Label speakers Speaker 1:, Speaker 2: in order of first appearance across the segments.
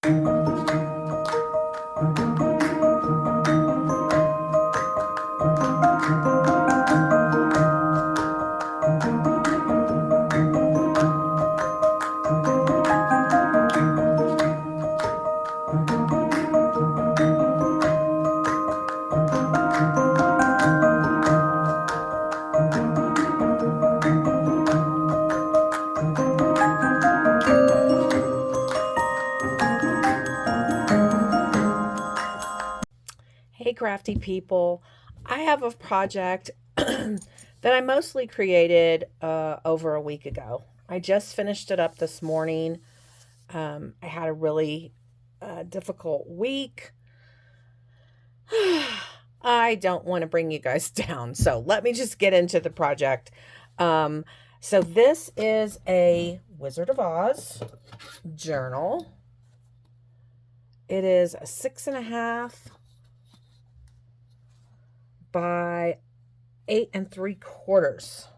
Speaker 1: Hey, crafty people. I have a project that I mostly created over a week ago. I just finished it up this morning. I had a really difficult week. I don't want to bring you guys down, so let me just get into the project. Um, so, this is a Wizard of Oz journal. It is a 6.5 by 8 3/4.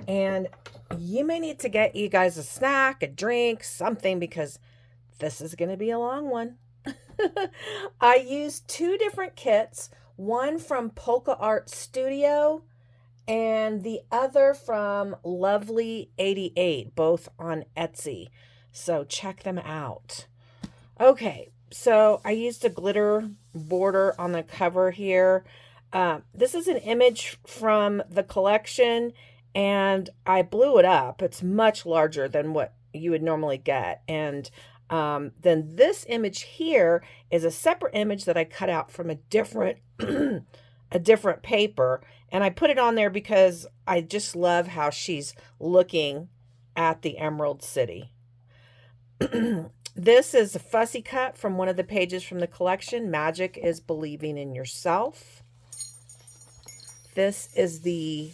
Speaker 1: And you may need to get you guys a snack, a drink, something, because this is going to be a long one. I used two different kits, one from Polka Art Studio and the other from Lovely 88, both on Etsy. So check them out. Okay, so I used a glitter border on the cover here. This is an image from the collection, and I blew it up. It's much larger than what you would normally get. And then this image here is a separate image that I cut out from a different a different paper, and I put it on there because I just love how she's looking at the Emerald City. This is a fussy cut from one of the pages from the collection, Magic is Believing in Yourself. This is the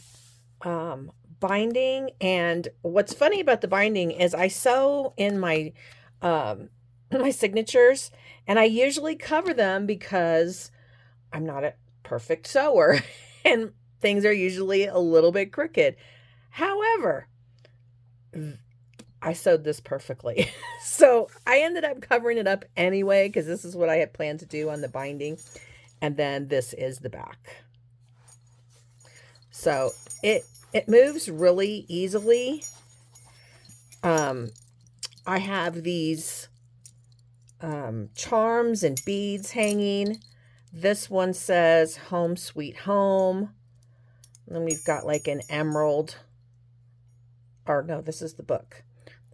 Speaker 1: binding, and what's funny about the binding is I sew in my my signatures, and I usually cover them because I'm not a perfect sewer and things are usually a little bit crooked. However, I sewed this perfectly. So I ended up covering it up anyway because this is what I had planned to do on the binding. And then this is the back. So it moves really easily. I have these charms and beads hanging. This one says Home Sweet Home. And then we've got like an emerald. Or no, this is the book.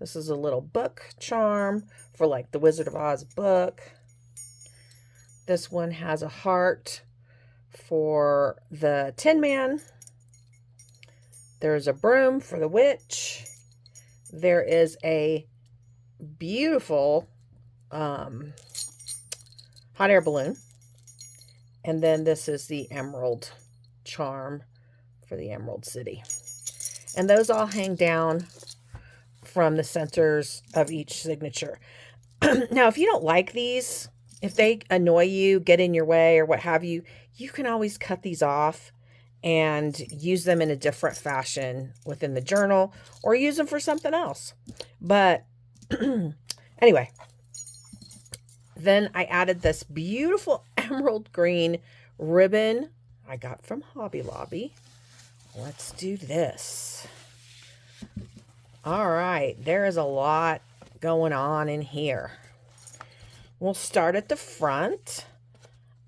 Speaker 1: This is a little book charm for like the Wizard of Oz book. This one has a heart for the Tin Man. There's a broom for the witch. There is a beautiful hot air balloon. And then this is the emerald charm for the Emerald City. And those all hang down from the centers of each signature. Now, if you don't like these, if they annoy you, get in your way, or what have you, you can always cut these off and use them in a different fashion within the journal or use them for something else. But anyway, then I added this beautiful emerald green ribbon I got from Hobby Lobby. Let's do this. All right, there is a lot going on in here. We'll start at the front.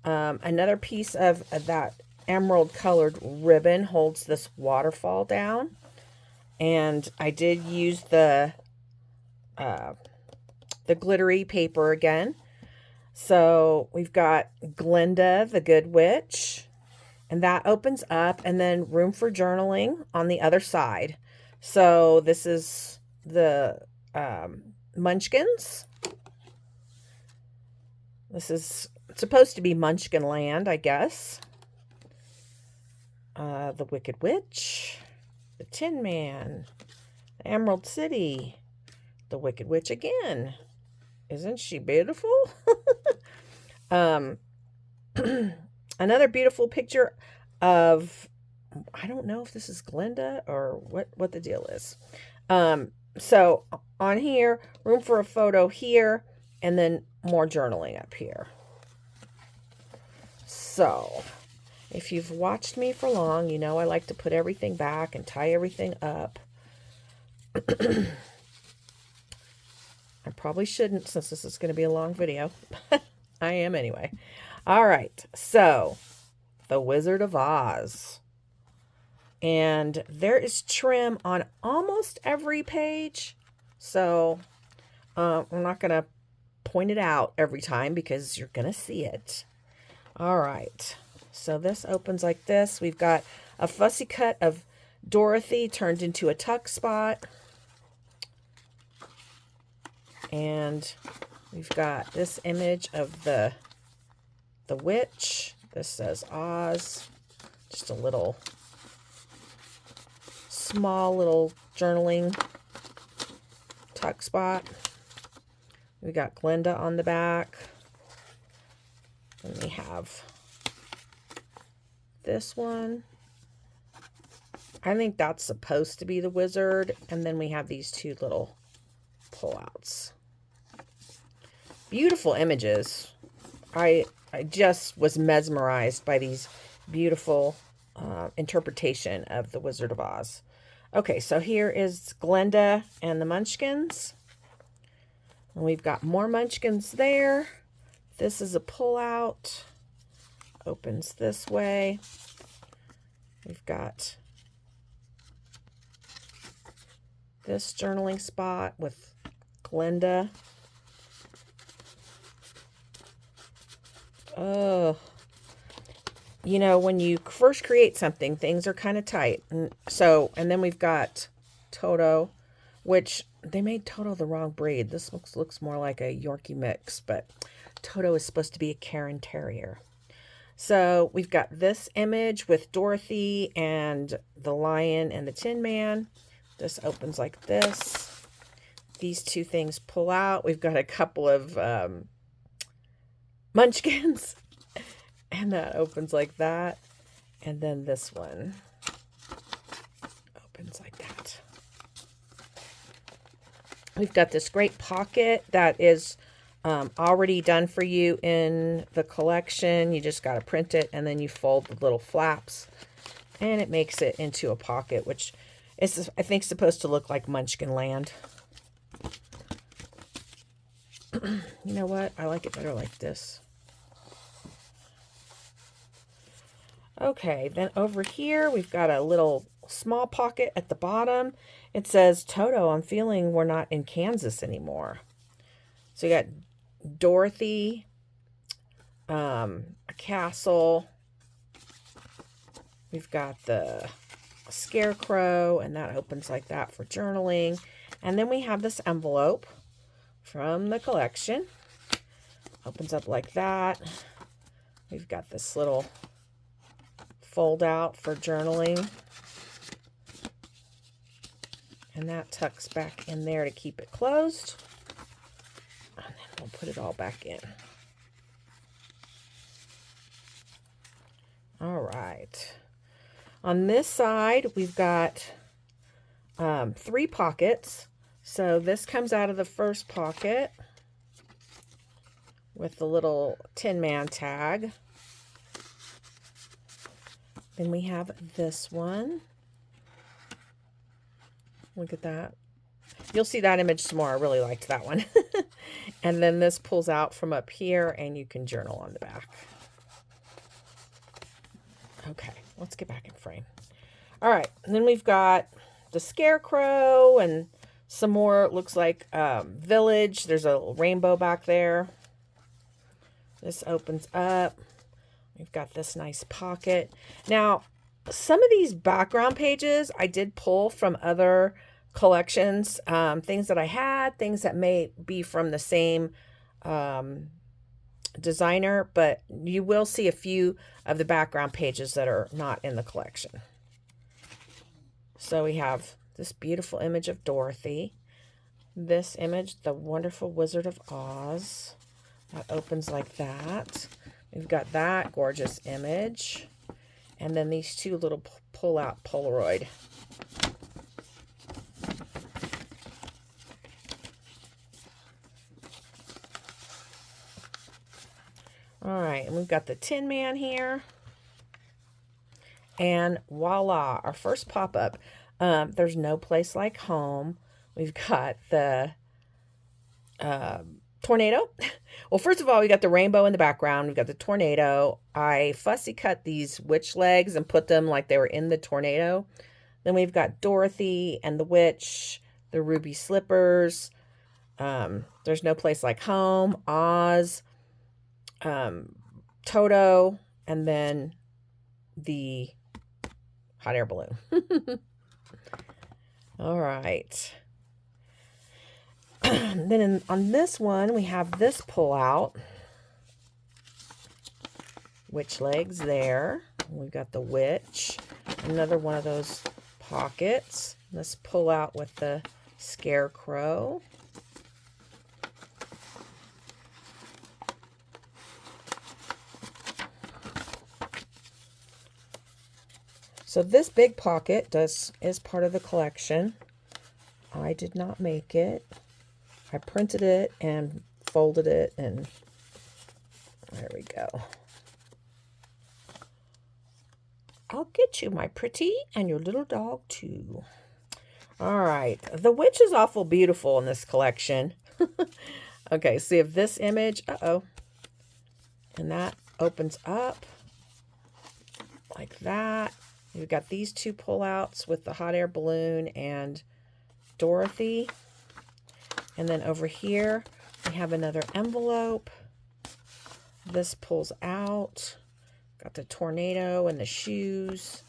Speaker 1: Another piece of that emerald colored ribbon holds this waterfall down. And I did use the glittery paper again. So we've got Glinda, the Good Witch, and that opens up, and then room for journaling on the other side. So this is the Munchkins. This is supposed to be Munchkin Land, I guess. The Wicked Witch, the Tin Man, the Emerald City, the Wicked Witch again. Isn't she beautiful? Another beautiful picture of, I don't know if this is Glinda or what the deal is. So on here, room for a photo here, and then more journaling up here. So, if you've watched me for long, you know I like to put everything back and tie everything up. I probably shouldn't, since this is going to be a long video. I am anyway. All right, so The Wizard of Oz. And there is trim on almost every page. So I'm not going to point it out every time because you're going to see it. All right, so this opens like this. We've got a fussy cut of Dorothy turned into a tuck spot. And we've got this image of the witch. This says Oz. Just a little, small little journaling tuck spot. We got Glinda on the back. And we have this one. I think that's supposed to be the wizard. And then we have these two little pullouts. Beautiful images. I just was mesmerized by these beautiful interpretation of the Wizard of Oz. Okay, so here is Glinda and the Munchkins. And we've got more Munchkins there. This is a pullout. Opens this way. We've got this journaling spot with Glinda. Oh, you know, when you first create something, things are kind of tight. And then we've got Toto, which they made Toto the wrong breed. This looks more like a Yorkie mix, but Toto is supposed to be a Cairn Terrier. So we've got this image with Dorothy and the lion and the Tin Man. This opens like this. These two things pull out. We've got a couple of Munchkins, and that opens like that. And then this one opens like that. We've got this great pocket that is already done for you in the collection. You just got to print it, and then you fold the little flaps, and it makes it into a pocket, which is, I think, supposed to look like Munchkin Land. You know what? I like it better like this. Okay, then over here, we've got a little small pocket at the bottom. It says, Toto, I'm feeling we're not in Kansas anymore. So you got Dorothy, a castle. We've got the scarecrow, and that opens like that for journaling. And then we have this envelope from the collection. Opens up like that. We've got this little fold out for journaling. And that tucks back in there to keep it closed. And then we'll put it all back in. All right. On this side, we've got 3 pockets. So this comes out of the first pocket with the little Tin Man tag. Then we have this one. Look at that. You'll see that image some more. I really liked that one. And then this pulls out from up here, and you can journal on the back. Okay, let's get back in frame. All right, and then we've got the scarecrow and some more, looks like village. There's a rainbow back there. This opens up. We've got this nice pocket. Now, some of these background pages I did pull from other collections, things that I had, things that may be from the same designer, but you will see a few of the background pages that are not in the collection. So we have this beautiful image of Dorothy. This image, the Wonderful Wizard of Oz. That opens like that. We've got that gorgeous image. And then these two little pull-out Polaroid. All right, and we've got the Tin Man here. And voila, our first pop-up. There's no place like home. We've got the tornado. Well, first of all, we got the rainbow in the background. We've got the tornado. I fussy cut these witch legs and put them like they were in the tornado. Then we've got Dorothy and the witch, the ruby slippers. There's no place like home, Oz, Toto, and then the hot air balloon. All right. Then on this one, we have this pull out. Witch legs there. We've got the witch. Another one of those pockets. Let's pull out with the scarecrow. So this big pocket is part of the collection. I did not make it. I printed it and folded it, and there we go. I'll get you, my pretty, and your little dog too. All right, the witch is awful beautiful in this collection. Okay, so you have this image. Uh-oh. And that opens up like that. You've got these two pullouts with the hot air balloon and Dorothy. And then over here, we have another envelope. This pulls out. Got the tornado and the shoes.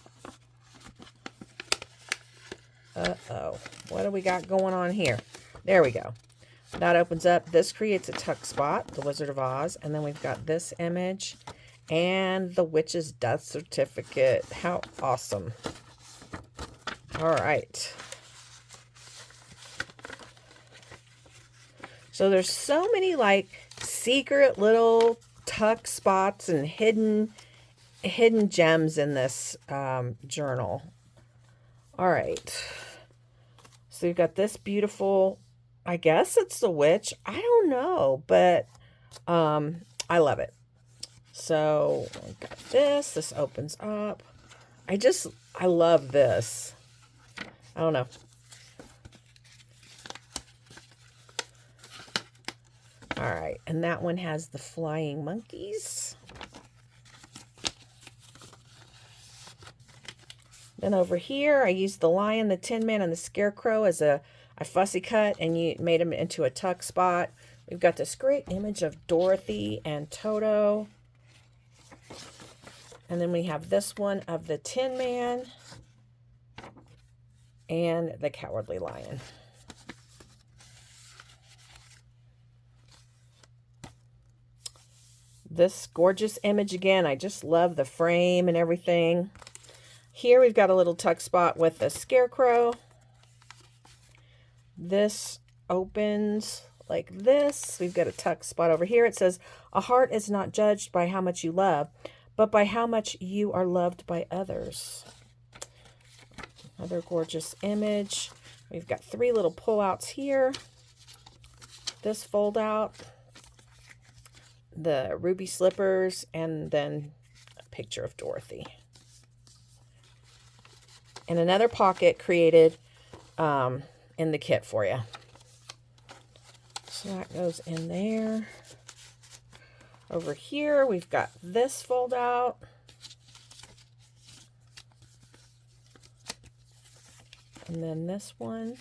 Speaker 1: Uh-oh. What do we got going on here? There we go. That opens up. This creates a tuck spot, the Wizard of Oz. And then we've got this image and the witch's death certificate. How awesome. All right. So there's so many like secret little tuck spots and hidden gems in this journal. All right. So you've got this beautiful, I guess it's the witch. I don't know, but I love it. So we've got this. This opens up. I love this. I don't know. All right, and that one has the flying monkeys. Then over here, I used the lion, the Tin Man, and the scarecrow as I fussy cut and you made them into a tuck spot. We've got this great image of Dorothy and Toto. And then we have this one of the Tin Man and the Cowardly Lion. This gorgeous image again. I just love the frame and everything. Here we've got a little tuck spot with the scarecrow. This opens like this. We've got a tuck spot over here. It says, "A heart is not judged by how much you love, but by how much you are loved by others." Another gorgeous image. We've got three little pullouts here. This fold out. The ruby slippers, and then a picture of Dorothy. And another pocket created in the kit for you. So that goes in there. Over here, we've got this fold out. And then this one.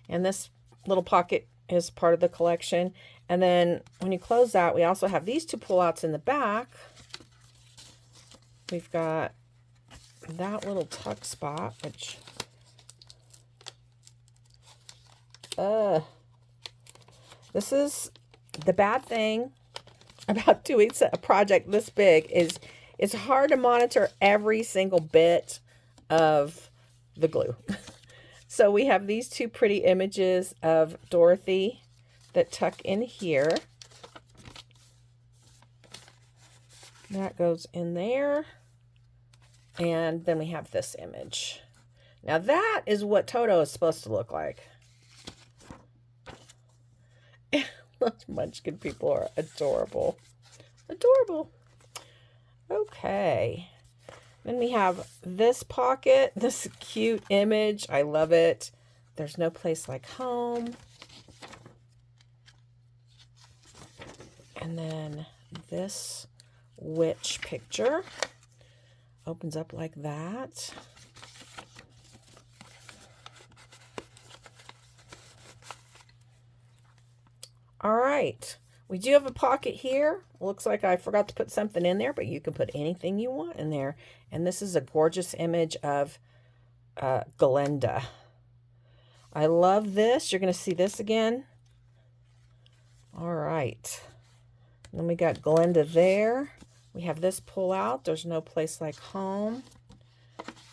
Speaker 1: And this little pocket is part of the collection. And then when you close that, we also have these two pullouts in the back. We've got that little tuck spot, which this is the bad thing about doing a project this big is it's hard to monitor every single bit of the glue. So we have these two pretty images of Dorothy that tuck in here. That goes in there. And then we have this image. Now that is what Toto is supposed to look like. Munchkin people are adorable. Adorable. Okay. Then we have this pocket, this cute image. I love it. There's no place like home. And then this witch picture opens up like that. All right. We do have a pocket here. Looks like I forgot to put something in there, but you can put anything you want in there. And this is a gorgeous image of Glenda. I love this. You're going to see this again. All right. Then we got Glenda there. We have this pull out. There's no place like home.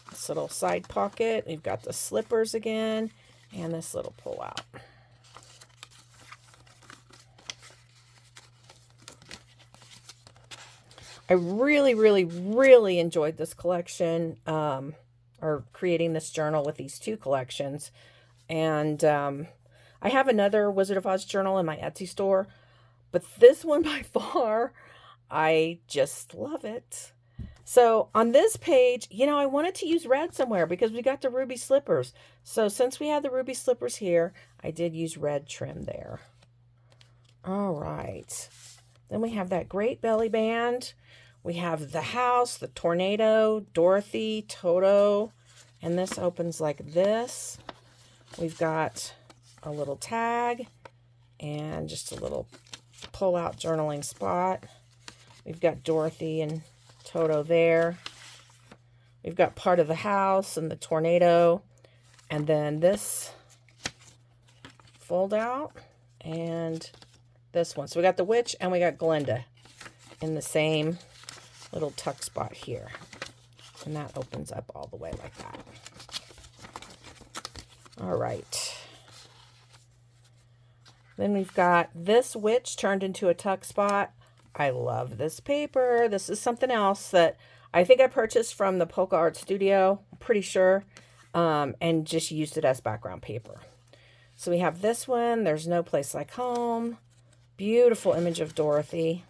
Speaker 1: This little side pocket. We've got the slippers again. And this little pull out. I really, really, really enjoyed this collection, or creating this journal with these two collections. And I have another Wizard of Oz journal in my Etsy store, but this one by far, I just love it. So on this page, I wanted to use red somewhere because we got the ruby slippers. So since we had the ruby slippers here, I did use red trim there. All right. Then we have that great belly band. We have the house, the tornado, Dorothy, Toto, and this opens like this. We've got a little tag and just a little pull-out journaling spot. We've got Dorothy and Toto there. We've got part of the house and the tornado, and then this fold out and this one. So we got the witch and we got Glenda in the same little tuck spot here. And that opens up all the way like that. All right. Then we've got this witch turned into a tuck spot. I love this paper. This is something else that I think I purchased from the Polka Art Studio, I'm pretty sure, and just used it as background paper. So we have this one, There's No Place Like Home. Beautiful image of Dorothy.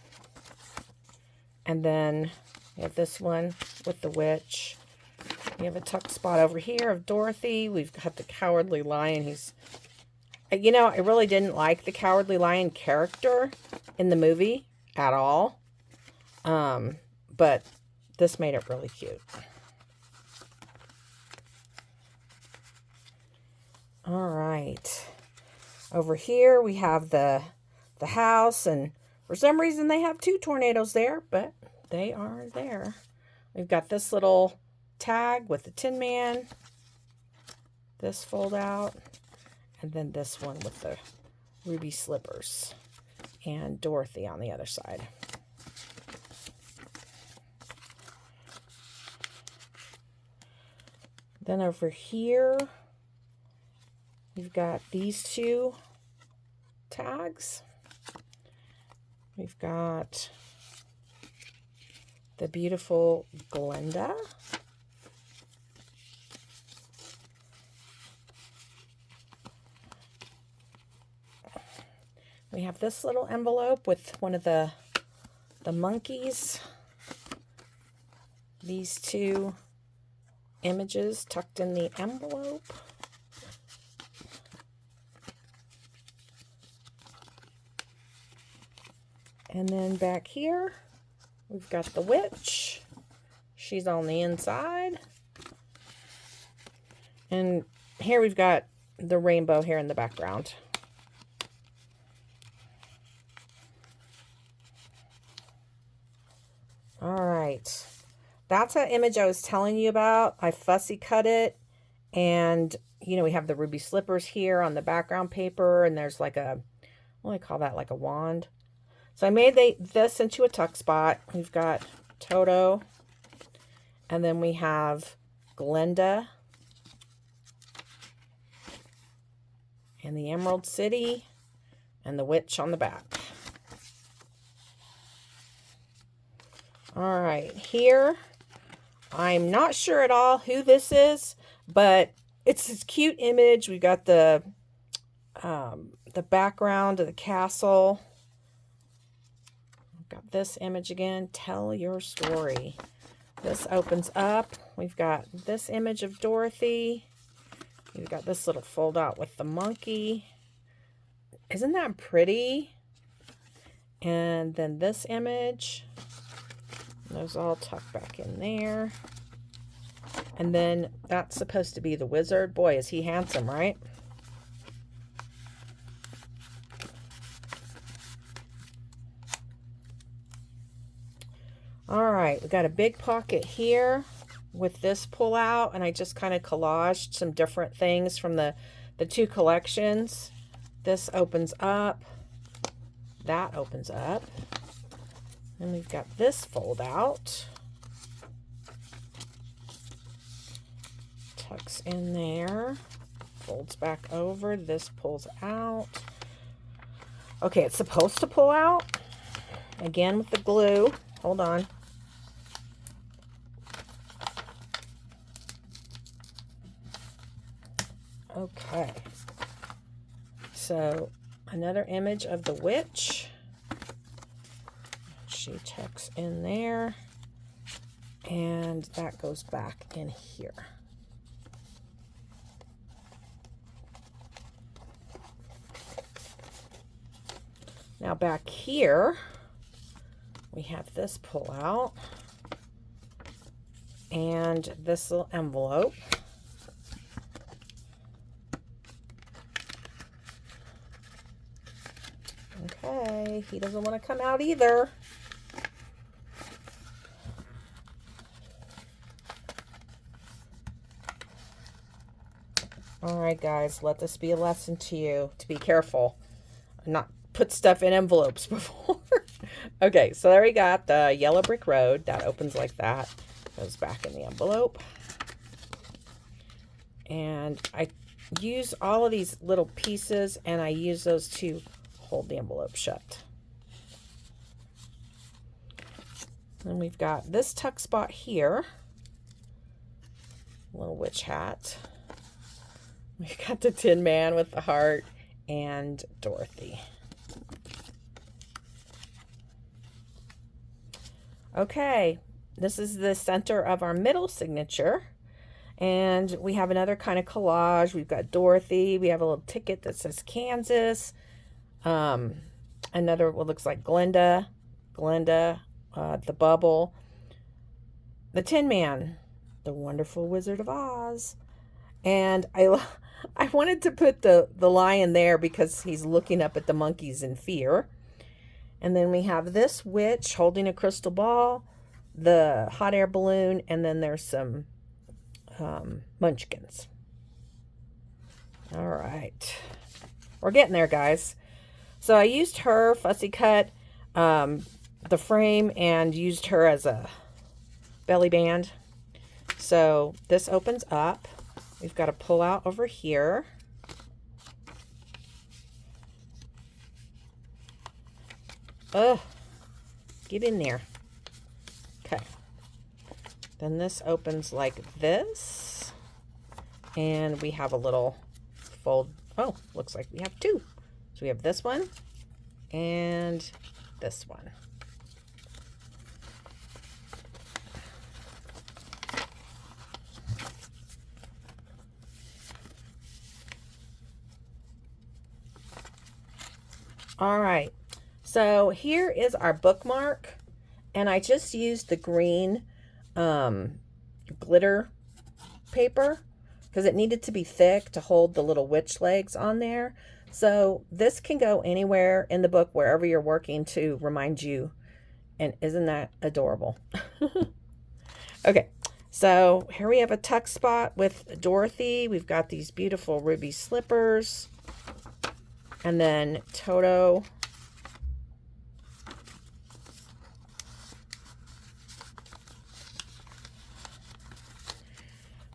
Speaker 1: And then we have this one with the witch. We have a tuck spot over here of Dorothy. We've got the Cowardly Lion. He's, I really didn't like the Cowardly Lion character in the movie at all. But this made it really cute. All right. Over here we have the house, and for some reason they have two tornadoes there, but they are there. We've got this little tag with the Tin Man, this fold out, and then this one with the ruby slippers and Dorothy on the other side. Then over here, we've got these two tags. We've got the beautiful Glenda. We have this little envelope with one of the monkeys. These two images tucked in the envelope. And then back here, we've got the witch. She's on the inside. And here we've got the rainbow here in the background. All right. That's that image I was telling you about. I fussy cut it. And, we have the ruby slippers here on the background paper. And there's like a, what do I call that? Like a wand. So I made this into a tuck spot. We've got Toto. And then we have Glenda. And the Emerald City. And the witch on the back. All right, here, I'm not sure at all who this is, but it's this cute image. We got the the background of the castle. I've got this image again, tell your story. This opens up. We've got this image of Dorothy. We've got this little fold out with the monkey. Isn't that pretty? And then this image. Those all tucked back in there. And then that's supposed to be the wizard. Boy, is he handsome, right? All right, we got a big pocket here with this pull out, and I just kind of collaged some different things from the two collections. This opens up. That opens up. And we've got this fold out. Tucks in there. Folds back over. This pulls out. Okay, it's supposed to pull out. Again with the glue. Hold on. Okay. So, another image of the witch. She tucks in there. And that goes back in here. Now back here, we have this pull out and this little envelope. Okay, he doesn't want to come out either. All right, guys, let this be a lesson to you to be careful, not put stuff in envelopes before. Okay, so there we got the Yellow Brick Road. That opens like that, goes back in the envelope. And I use all of these little pieces, and I use those to hold the envelope shut. Then we've got this tuck spot here, little witch hat. We've got the Tin Man with the heart and Dorothy. Okay, this is the center of our middle signature. And we have another kind of collage. We've got Dorothy. We have a little ticket that says Kansas. Another what looks like Glinda, the bubble, the Tin Man, the Wonderful Wizard of Oz. And I wanted to put the lion there because he's looking up at the monkeys in fear. And then we have this witch holding a crystal ball, the hot air balloon, and then there's some munchkins. All right. We're getting there, guys. So I used her, fussy cut the frame and used her as a belly band. So this opens up. We've got to pull out over here. Ugh, get in there. Okay. Then this opens like this. And we have a little fold. Oh, looks like we have two. So we have this one and this one. All right, so here is our bookmark, and I just used the green glitter paper because it needed to be thick to hold the little witch legs on there. So this can go anywhere in the book, wherever you're working, to remind you. And isn't that adorable? Okay, so here we have a tuck spot with Dorothy. We've got these beautiful ruby slippers. And then Toto.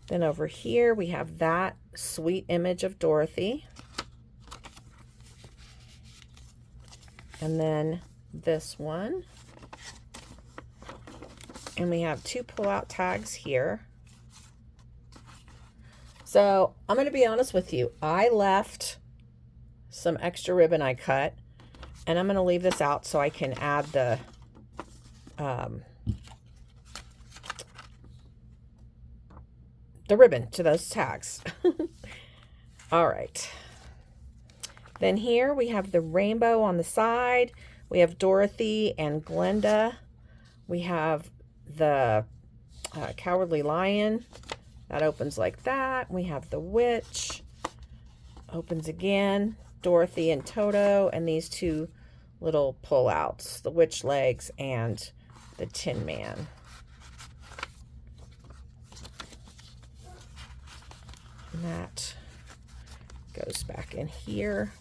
Speaker 1: Then over here we have that sweet image of Dorothy. And then this one. And we have two pull-out tags here. So I'm going to be honest with you. I left some extra ribbon I cut. And I'm going to leave this out so I can add the ribbon to those tags. All right. Then here we have the rainbow on the side. We have Dorothy and Glinda. We have the Cowardly Lion. That opens like that. We have the witch. Opens again. Dorothy and Toto, and these two little pull-outs, the witch legs and the Tin Man. And that goes back in here.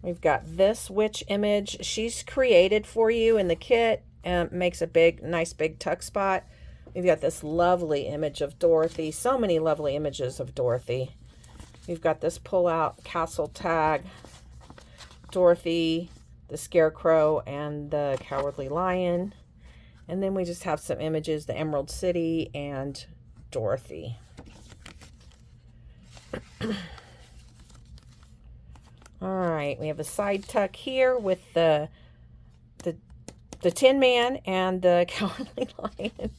Speaker 1: We've got this witch image. She's created for you in the kit and makes a nice big tuck spot. We've got this lovely image of Dorothy. So many lovely images of Dorothy. We've got this pull-out castle tag, Dorothy, the Scarecrow, and the Cowardly Lion. And then we just have some images, the Emerald City and Dorothy. All right, we have a side tuck here with the Tin Man and the Cowardly Lion.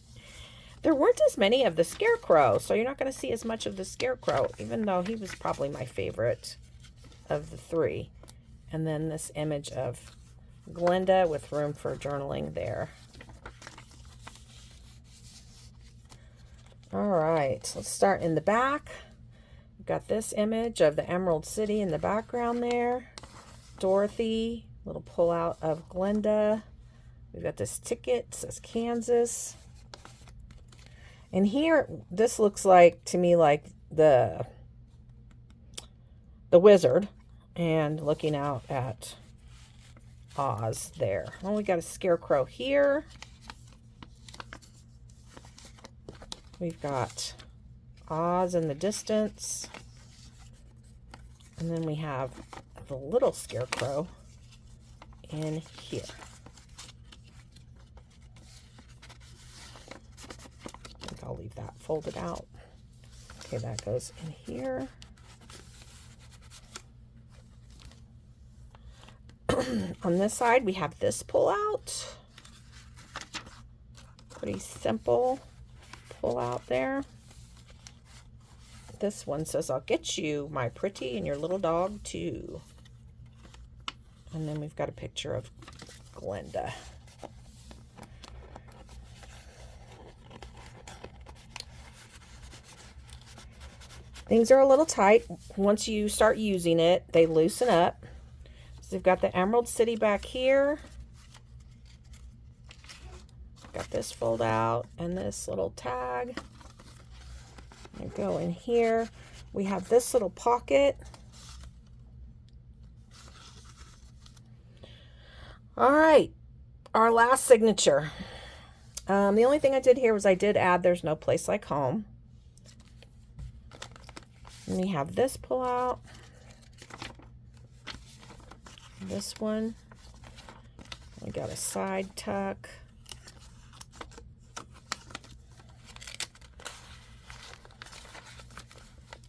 Speaker 1: There weren't as many of the Scarecrow, so you're not going to see as much of the Scarecrow, even though he was probably my favorite of the three. And then this image of Glinda with room for journaling there. All right, let's start in the back. We've got this image of the Emerald City in the background there. Dorothy, little pull-out of Glinda. We've got this ticket, it says Kansas. And here, this looks like, to me, like the wizard. And looking out at Oz there. Oh, we got a Scarecrow here. We've got Oz in the distance. And then we have the little Scarecrow in here. I think I'll leave that folded out. Okay, that goes in here. On this side, we have this pull out. Pretty simple pull out there. This one says, I'll get you, my pretty, and your little dog too. And then we've got a picture of Glinda. Things are a little tight. Once you start using it, they loosen up. So we've got the Emerald City back here. Got this fold out and this little tag. And go in here. We have this little pocket. All right, our last signature. The only thing I did here was I did add There's No Place Like Home. And we have this pull out. This one. We got a side tuck.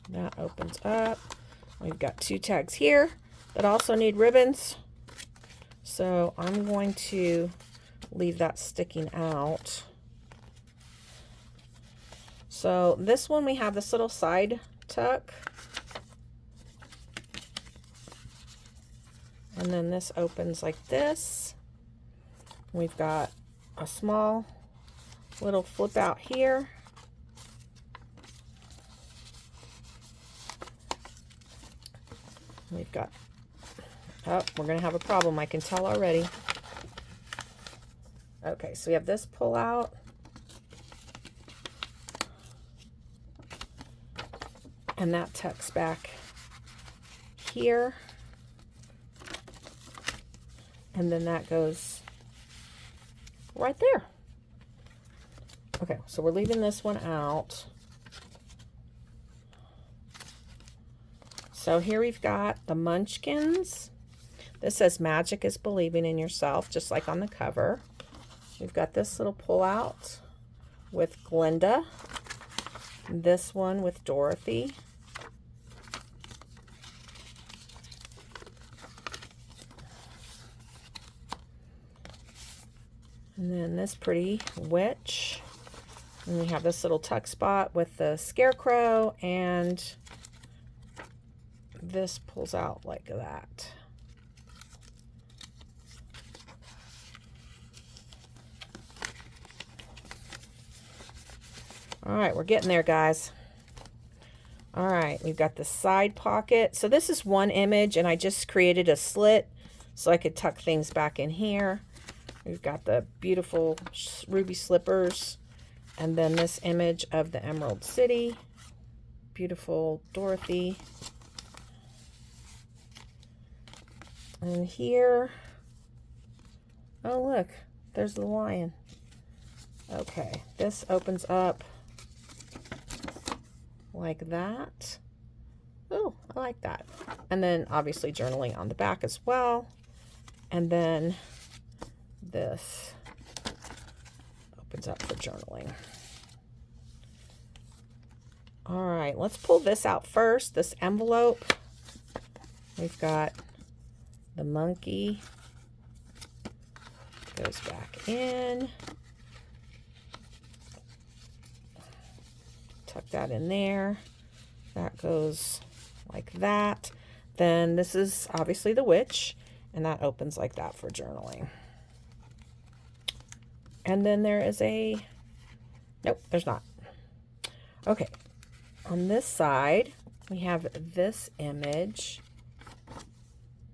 Speaker 1: That opens up. We've got two tags here that also need ribbons. So I'm going to leave that sticking out. So this one we have this little side tuck. And then this opens like this. We've got a small little flip out here. We've got, oh, we're going to have a problem, I can tell already. Okay, so we have this pull out. And that tucks back here. And then that goes right there. Okay, so we're leaving this one out. So here we've got the Munchkins. This says magic is believing in yourself, just like on the cover. We've got this little pull out with Glinda. This one with Dorothy. And then this pretty witch. And we have this little tuck spot with the scarecrow, and this pulls out like that. All right, we're getting there, guys. All right, we've got the side pocket. So this is one image, and I just created a slit so I could tuck things back in here. We've got the beautiful ruby slippers, and then this image of the Emerald City. Beautiful Dorothy. And here, oh look, there's the lion. Okay, this opens up like that. Oh, I like that. And then obviously journaling on the back as well. And then this opens up for journaling. All right, let's pull this out first, this envelope. We've got the monkey. Goes back in. Tuck that in there. That goes like that. Then this is obviously the witch, and that opens like that for journaling. And then there is a, nope, there's not. Okay, on this side, we have this image,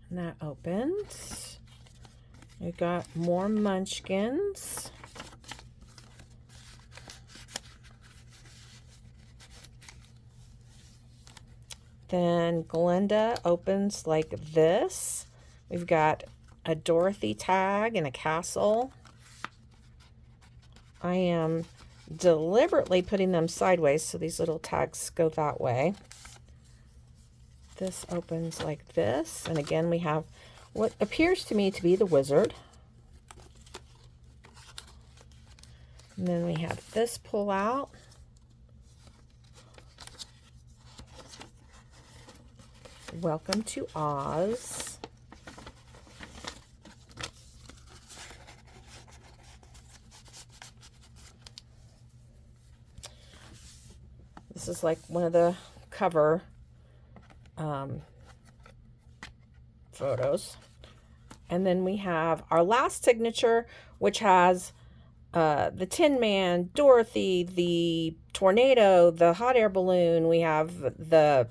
Speaker 1: and that opens. We've got more munchkins. Then Glinda opens like this. We've got a Dorothy tag and a castle. I am deliberately putting them sideways so these little tags go that way. This opens like this. And again, we have what appears to me to be the wizard. And then we have this pull out. Welcome to Oz. This is like one of the cover photos. And then we have our last signature, which has the Tin Man, Dorothy, the tornado, the hot air balloon. We have the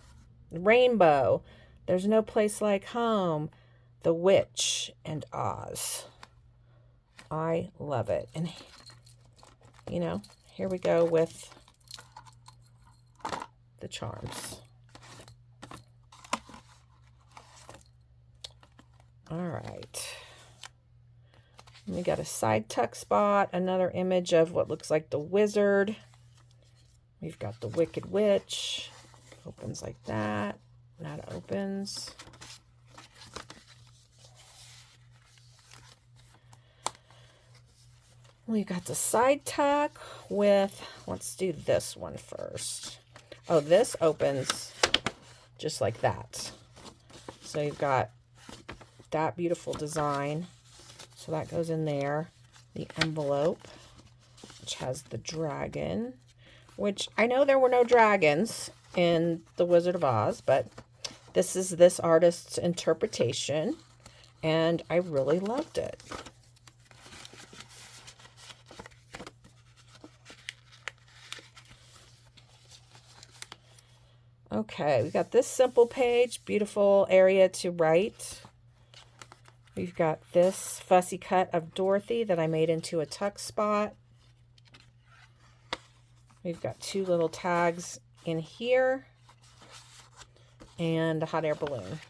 Speaker 1: rainbow. There's no place like home. The witch and Oz. I love it. And, you know, here we go with the charms. All right. We got a side tuck spot, another image of what looks like the wizard. We've got the Wicked Witch. Opens like that. That opens. We've got the side tuck with, let's do this one first. Oh, this opens just like that. So you've got that beautiful design. So that goes in there. The envelope, which has the dragon, which I know there were no dragons in The Wizard of Oz, but this is this artist's interpretation, and I really loved it. Okay, we got this simple page, beautiful area to write. We've got this fussy cut of Dorothy that I made into a tuck spot. We've got two little tags in here and a hot air balloon.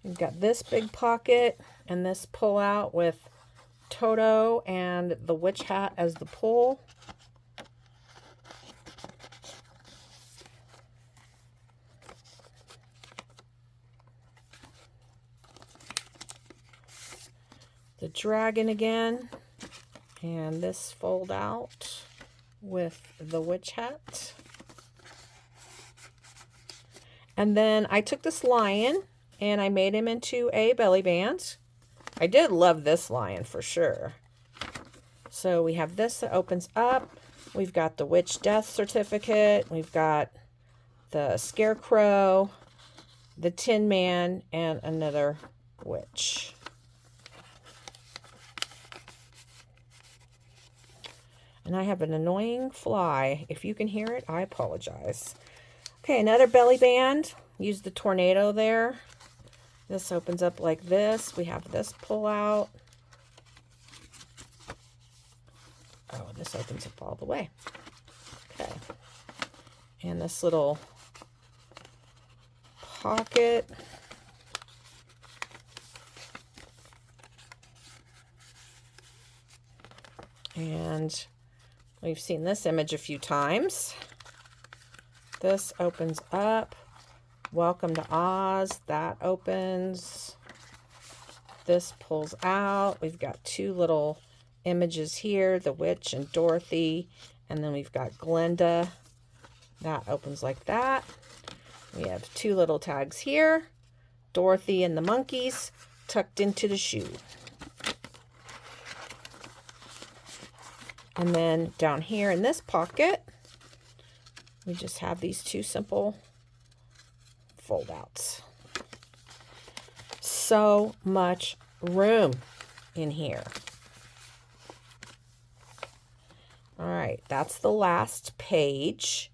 Speaker 1: We've got this big pocket and this pull out with Toto and the witch hat as the pull. The dragon again, and this fold out with the witch hat. And then I took this lion and I made him into a belly band. I did love this lion for sure. So we have this that opens up. We've got the witch death certificate. We've got the scarecrow, the Tin Man, and another witch. And I have an annoying fly. If you can hear it, I apologize. Okay, another belly band. Use the tornado there. This opens up like this. We have this pull out. Oh, this opens up all the way. Okay. And this little pocket. And we've seen this image a few times. This opens up. Welcome to Oz. That opens. This pulls out. We've got two little images here, the witch and Dorothy. And then we've got Glinda. That opens like that. We have two little tags here. Dorothy and the monkeys tucked into the shoe. And then down here in this pocket, we just have these two simple fold outs. So much room in here. All right, that's the last page.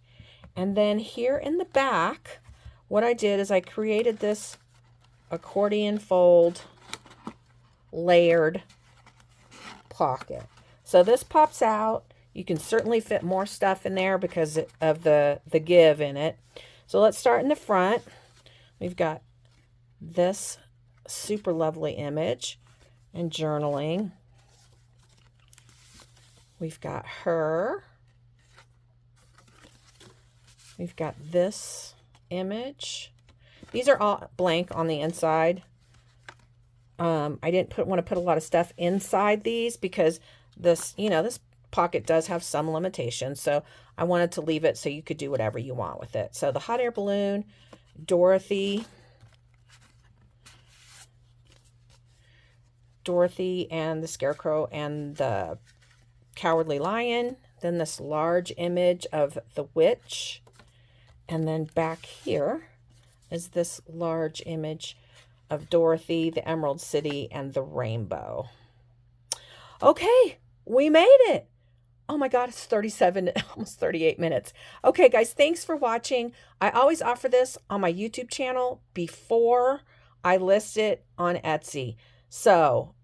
Speaker 1: And then here in the back, what I did is I created this accordion fold layered pocket. So this pops out. You can certainly fit more stuff in there because of the give in it. So let's start in the front. We've got this super lovely image and journaling. We've got her. We've got this image. These are all blank on the inside. I didn't want to put a lot of stuff inside these because this, this pocket does have some limitations. So I wanted to leave it so you could do whatever you want with it. So the hot air balloon, Dorothy and the scarecrow and the cowardly lion. Then this large image of the witch. And then back here is this large image of Dorothy, the Emerald City, and the rainbow. Okay, we made it. Oh my God, it's 37, almost 38 minutes. Okay, guys, thanks for watching. I always offer this on my YouTube channel before I list it on Etsy. So,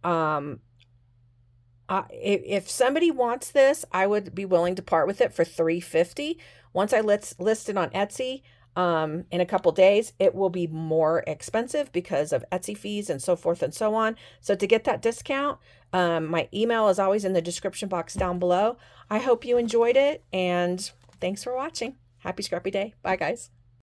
Speaker 1: if somebody wants this, I would be willing to part with it for $3.50. Once I list it on Etsy, in a couple days, it will be more expensive because of Etsy fees and so forth and so on. So to get that discount, my email is always in the description box down below. I hope you enjoyed it, and thanks for watching. Happy Scrappy Day. Bye, guys.